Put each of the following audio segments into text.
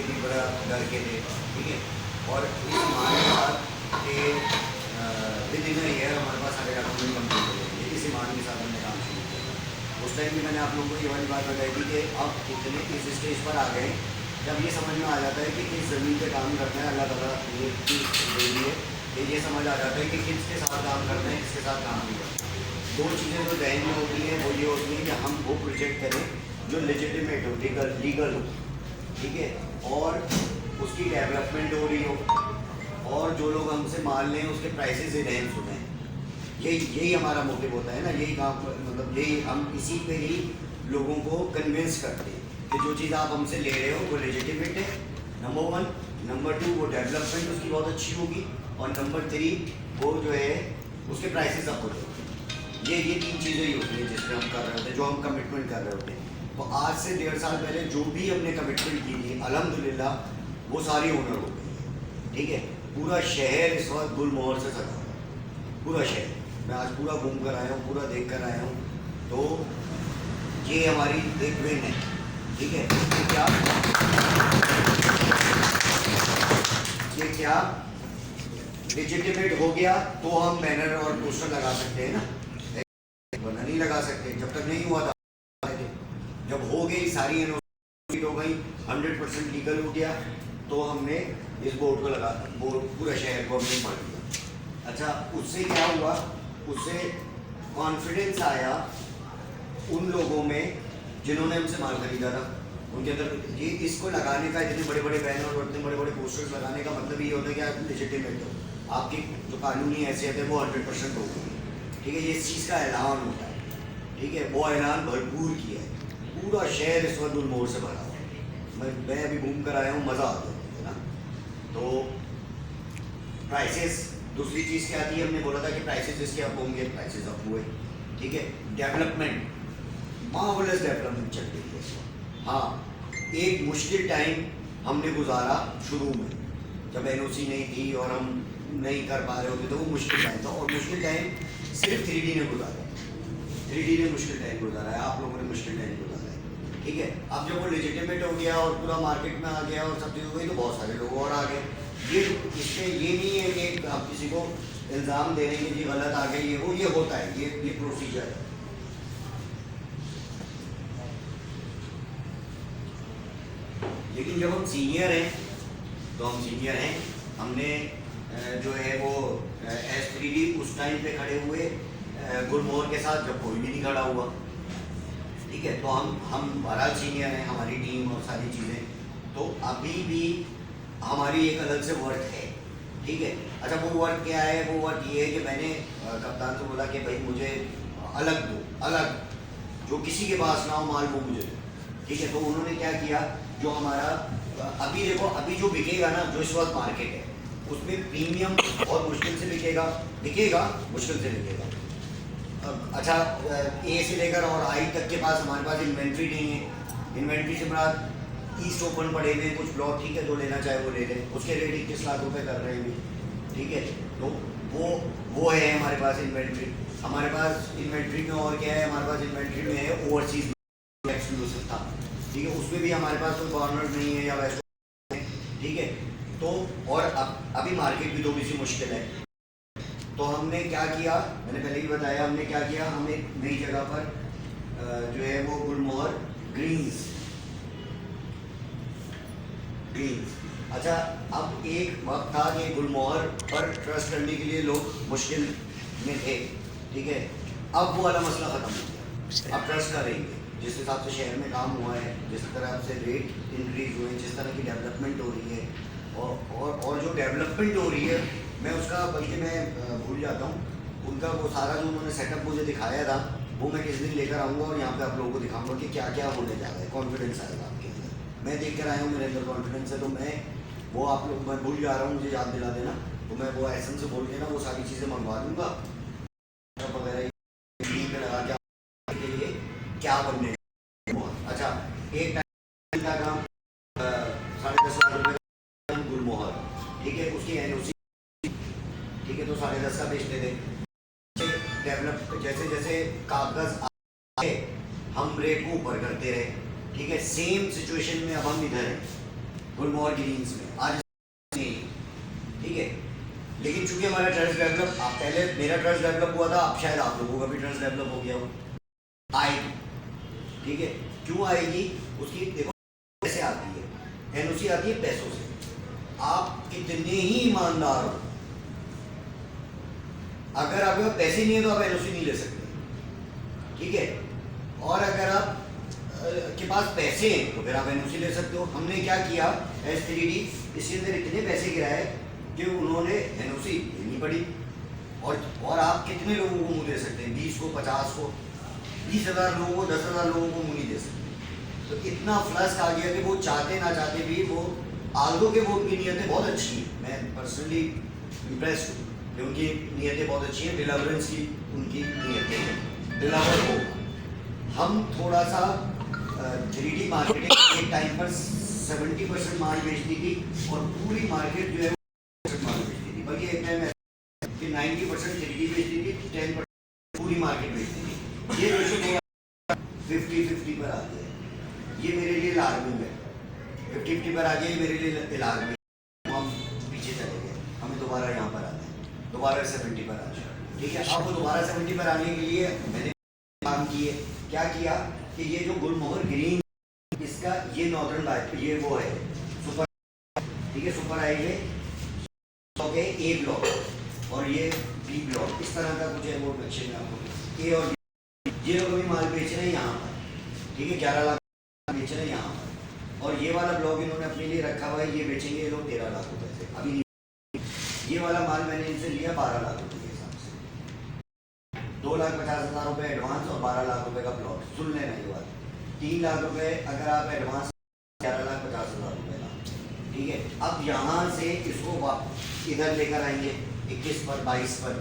भी बड़ा डर के थे, ठीक है। और इस ईमान के साथ कि विद इन ईयर हमारे पास सारे डॉक्यूमेंट कंप्लीट हो गए, इस ईमान के साथ हमने काम शुरू किया। उस टाइम भी मैंने आप लोगों को ये वाली बात बताई थी कि अब इतने इस स्टेज पर आ गए जब ये समझ में आ जाता है कि किस ज़मीन पे काम करना है, अल्लाह ताला ये दे दी है कि ये समझ आ जाता है कि किसके साथ काम करना है, किसके साथ काम नहीं करना। दो चीज़ें जो जहन में होती हैं वो ये होती हैं कि हम वो प्रोजेक्ट करें जो लेजिटिमेट हो, लीगल हो, ठीक है, और उसकी डेवलपमेंट हो रही हो और जो लोग हमसे माल लें उसके प्राइसेस इनहेंस हो जाएँ। यही हमारा मोटिव होता है ना, यही काम, मतलब यही हम इसी पे ही लोगों को कन्विंस करते हैं कि जो चीज़ आप हमसे ले रहे हो वो लेजिटिमेट है, नंबर 1, नंबर 2 वो डेवलपमेंट उसकी बहुत अच्छी होगी, और नंबर 3 वो जो है उसके प्राइसेस अप होते हैं। ये 3 चीज़ें ही होती हैं जिसमें हम कर रहे होते हैं, जो हम कमिटमेंट कर रहे होते हैं। तो आज से 1.5 साल पहले जो भी हमने कमिटमेंट की थी अल्हम्दुलिल्लाह वो सारी ओनर हो गई है, ठीक है। पूरा शहर इस वक्त गुलमोहर से सजा हुआ है, पूरा शहर। मैं आज पूरा घूम कर आया हूँ, पूरा देख कर आया हूँ। तो ये हमारी एक विन है, ठीक है। ये क्या लेजिटिमेट हो गया तो हम बैनर और पोस्टर लगा सकते हैं ना, वरना नहीं लगा सकते। जब तक नहीं हुआ था, जब हो गई सारी एनओसी हो गई, 100% लीगल हो गया, तो हमने इस बोर्ड को लगा, बोर्ड पूरा शहर को हमने पढ़ दिया। अच्छा, उससे क्या हुआ, उससे कॉन्फिडेंस आया उन लोगों में जिन्होंने हमसे माल खरीदा था, उनके अंदर ये इसको लगाने का, इतने बड़े बड़े बैनर और इतने बड़े बड़े पोस्टर्स लगाने का मतलब ये होता है कि आप लेजिटिमेट हो, आपकी जो कानूनी हैसियत है वो 100% होगी, ठीक है। ये इस चीज़ का ऐलान होता है, ठीक है। वो ऐलान भरपूर किया है, पूरा शहर इस वक्त गुलमोहर से भरा हुआ है। मैं अभी घूम कर आया हूँ, मज़ा आ गया है ना। तो प्राइसेस, दूसरी चीज़ क्या थी, हमने बोला था कि प्राइसेस जिसके अप होंगे, प्राइसेस अप हुए, ठीक है। डेवलपमेंट, मार्वलस डेवलपमेंट चल रही है इस वक्त। हाँ, एक मुश्किल टाइम हमने गुजारा शुरू में, जब एनओसी नहीं थी और हम नहीं कर पा रहे होते, तो वो मुश्किल टाइम था। और मुश्किल टाइम सिर्फ 3D ने गुजारा, 3D ने मुश्किल टाइम गुजारा है, आप लोगों ने मुश्किल टाइम गुजारा है, ठीक है। अब जब वो लेजिटिमेट हो गया और पूरा मार्केट में आ गया और सब चीज़ हो गई, तो बहुत सारे लोग और आ गए। ये इससे ये नहीं है कि आप किसी को इल्ज़ाम दे रहे हैं कि जी गलत आ गई, ये वो, ये होता है, ये प्रोसीजर है। लेकिन जब हम सीनियर हैं, तो हम सीनियर हैं, हमने जो है वो S3D उस टाइम पे खड़े हुए गुलमोहर के साथ जब कोई भी नहीं खड़ा हुआ, ठीक है। तो हम बहरहाल सीनियर हैं, हमारी टीम और सारी चीज़ें, तो अभी भी हमारी एक अलग से वर्क है, ठीक है। अच्छा, वो वर्क क्या है, वो वर्क ये है कि मैंने कप्तान से बोला कि भाई मुझे अलग दो, अलग, जो किसी के पास ना हो माल वो मुझे दो, ठीक है। तो उन्होंने क्या किया, जो हमारा अभी देखो, अभी जो बिकेगा ना, जो इस वक्त मार्केट है उसमें प्रीमियम और मुश्किल से बिकेगा मुश्किल से बिकेगा। अच्छा, ए से लेकर और आई तक के पास हमारे पास इन्वेंट्री नहीं है। इन्वेंट्री से हमारा ईस्ट ओपन पड़े हुए कुछ प्लॉट, ठीक है, जो लेना चाहे वो ले ले, उसके रेट 21 लाख रुपए कर रहे हैं भी, ठीक है। तो वो है हमारे पास इन्वेंट्री। हमारे पास इन्वेंट्री में और क्या है, हमारे पास इन्वेंट्री में है ओवरसीज एक्सक्लूसिव था, ठीक है, उसमें भी हमारे पास कोई कॉर्नर नहीं है या वैसे, ठीक है। तो और अभी मार्केट भी थोड़ी सी मुश्किल है, तो हमने क्या किया, मैंने पहले ही बताया, हमने क्या किया, हमने एक नई जगह पर जो है वो गुलमोहर ग्रीन्स। अच्छा, अब एक वक्त था कि गुलमोहर पर ट्रस्ट करने के लिए लोग मुश्किल में थे, ठीक है। अब वो वाला मसला ख़त्म हो गया, अब ट्रस्ट करेंगे। जिस हिसाब से शहर में काम हुआ है, जिस तरह से रेट इंक्रीज हुए, जिस तरह की डेवलपमेंट हो रही है, और जो डेवलपमेंट हो रही है, मैं उसका, बल्कि मैं भूल जाता हूँ, उनका वो सारा जो उन्होंने सेटअप मुझे दिखाया था, वो मैं किस दिन लेकर आऊँगा और यहाँ पे आप लोगों को दिखाऊंगा कि क्या क्या होने जा रहा है। कॉन्फिडेंस आएगा आपके अंदर, मैं देख कर आया हूँ, मेरे अंदर कॉन्फिडेंस है। तो मैं वो आप लोग, मैं भूल जा रहा हूँ, मुझे याद दिला देना, तो मैं वो एसन से बोल के ना वो सारी चीज़ें मंगवा दूँगा वगैरह पे लगा के लिए क्या बनने। अच्छा, एक टाइम का काम 10.5 लाख रुपये गुलमोहर, ठीक है, उसकी एनओसी, ठीक है, तो 10.5 का बेचते थे। डेवलप जैसे जैसे कागज आए, हम रेट को ऊपर करते रहे, ठीक है। सेम सिचुएशन में अब हम इधर हैं, गुलमोहर ग्रीन्स में, आज नहीं, ठीक है। लेकिन चूंकि हमारा ट्रस्ट डेवलप, आप पहले मेरा ट्रस्ट डेवलप हुआ था, अब शायद आप लोगों का भी ट्रस्ट डेवलप हो गया हो, आएगी, ठीक है। क्यों आएगी उसकी देखो कैसे आती है, एनओसी आती है पैसों से। आप कितने ही ईमानदार हो, अगर आपके पास पैसे नहीं है तो आप एनओसी नहीं ले सकते, ठीक है। और अगर आप के पास पैसे हैं तो फिर आप एनओसी ले सकते हो। हमने क्या किया, S3D इसके अंदर इतने पैसे गिराए कि उन्होंने एनओसी लेनी पड़ी। और आप कितने लोगों को मुंह दे सकते हैं, 20 को, 50 को, 20,000 लोगों को, 10,000 लोगों को मुंह नहीं दे सकते। तो इतना फ्लस्क आ गया कि वो चाहते ना चाहते भी, वो आल्दो के वोट की नीयतें बहुत अच्छी हैं, मैं पर्सनली इम्प्रेस हूँ कि उनकी नीयतें बहुत अच्छी हैं, डिलीवरेंस की उनकी नीयतें हैं, डिलीवर हो। हम थोड़ा सा 3D मार्केटिंग एक टाइम पर 70% माल बेचती थी और पूरी मार्केट जो है माल बेचती थी, बल्कि एक टाइम कि 90% 3D बेचती थी, 10% पूरी मार्केट बेचती थी। ये रेशो 50-50 पर आ गया है, ये मेरे लिए अलार्मिंग है। 50-50 पर आ गया, ये मेरे लिए अलार्मिंग है। हम पीछे चले गए, हमें दोबारा यहाँ पर आना है, दोबारा 70 पर आ जाए, ठीक है। अब वो दोबारा 70 पर आने के लिए मैंने काम किए, क्या किया कि ये जो गुलमोहर ग्रीन, इसका ये नॉर्दर्न लाइट, ये वो है सुपर, ठीक है, सुपर हाईवे ब्लॉक है, ए ब्लॉक और ये बी ब्लॉक, इस तरह का कुछ है वो नक्शे में आपको। ए और ये लोग अभी माल बेच रहे हैं यहाँ पर, ठीक है, 11 लाख बेच रहे हैं यहाँ पर। और ये वाला ब्लॉक इन्होंने अपने लिए रखा हुआ है, ये बेचेंगे ये लोग 13 लाख रुपए से। अभी नहीं, ये वाला माल मैंने इनसे लिया 12 लाख रुपए के हिसाब से, 2,50,000 रुपये एडवांस और 12 लाख रुपए का प्लॉट। सुन लेना ये बात, 3 लाख रुपए अगर आप एडवांस, 11,50,000 रुपये का, ठीक है। अब यहाँ से इसको इधर लेकर आएंगे 21 पर, 22 पर,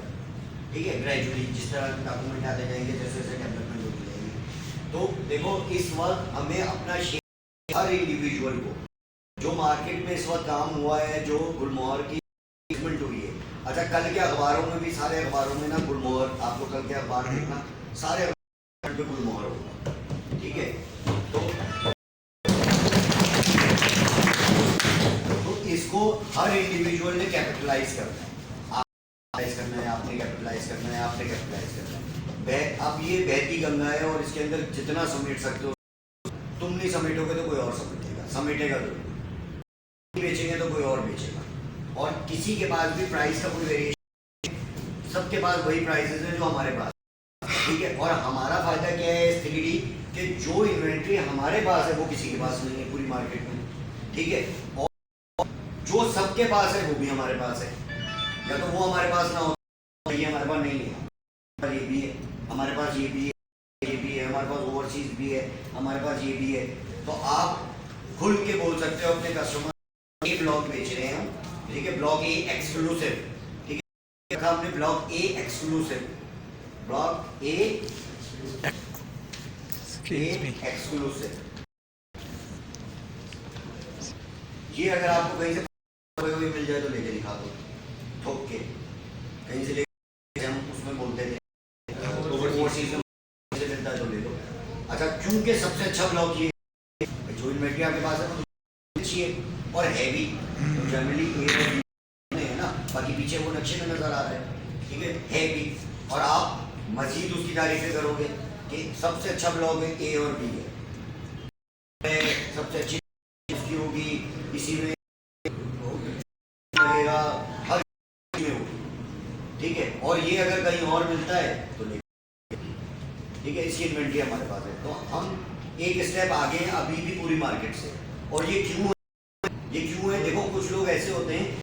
ठीक है, ग्रेजुअली जिस तरह के डॉक्यूमेंट आते जाएंगे, जैसे जैसे डेवलपमेंट होती जाएगी। तो देखो इस वक्त हमें अपना शेयर, हर इंडिविजुअल को, जो मार्केट में इस वक्त काम हुआ है, जो गुलमोहर की इन्वेस्टमेंट हुई है। अच्छा, कल के अखबारों में भी, सारे अखबारों में ना गुलमोहर, आप लोग कल के अखबार देखना, सारे अखबार पे गुलमोहर होगा, ठीक है। तो इसको हर इंडिविजुअल ने कैपिटलाइज करना है, करना है, आपने कैपिटलाइज करना है, आपने कैपिटलाइज करना है। अब ये बहती गंगा है और इसके अंदर जितना समेट सकते हो, तुम नहीं समेटोगे तो कोई और समेटेगा, समेटेगा तो बेचेंगे तो कोई और बेचेगा। और किसी के पास भी प्राइस का कोई वेरिएशन, सबके पास वही प्राइसेस हैं जो हमारे पास, ठीक है। और हमारा फायदा क्या है इस 3D कि जो इन्वेंट्री हमारे पास है वो किसी के पास नहीं है पूरी मार्केट में, ठीक है। और जो सबके पास है वो भी हमारे पास है, या तो वो हमारे पास ना हो, ये हमारे पास नहीं है, ये भी है हमारे पास, ये भी है, ये भी है हमारे पास, ओवरसीज भी है हमारे पास, ये भी है। तो आप खुल के बोल सकते हो अपने कस्टमर, ए ब्लॉक बेच रहे हैं हम, ठीक है, ब्लॉक ए एक्सक्लूसिव, ठीक है, हमने ब्लॉक ए एक्सक्लूसिव, ब्लॉक ए एक्सक्लूसिव। ये अगर आपको कहीं से कोई मिल जाए तो लेके दिखा दो, ठोक के कहीं से लेके, हम उसमें बोलते थे ओवरसीज में मिलता है तो ले लो। अच्छा, क्योंकि सबसे अच्छा ब्लॉक ये जो इन्वेंट्री आपके पास है वो अच्छी है और हैवी, तो जनरली ए है ना, बाकी पीछे वो नक्शे में नजर आ रहा है, ठीक है भी। और आप मजीद उसकी तारीफें करोगे कि सबसे अच्छा ब्लॉक है ए और बी है, सबसे अच्छी इसकी होगी, इसी में लगेगा, हर में होगी, ठीक है। और ये अगर कहीं और मिलता है तो ले, ठीक है, इसकी इन्वेंट्री हमारे पास है। तो हम एक स्टेप आगे हैं अभी भी पूरी मार्केट से। और ये क्यों है, देखो कुछ लोग ऐसे होते हैं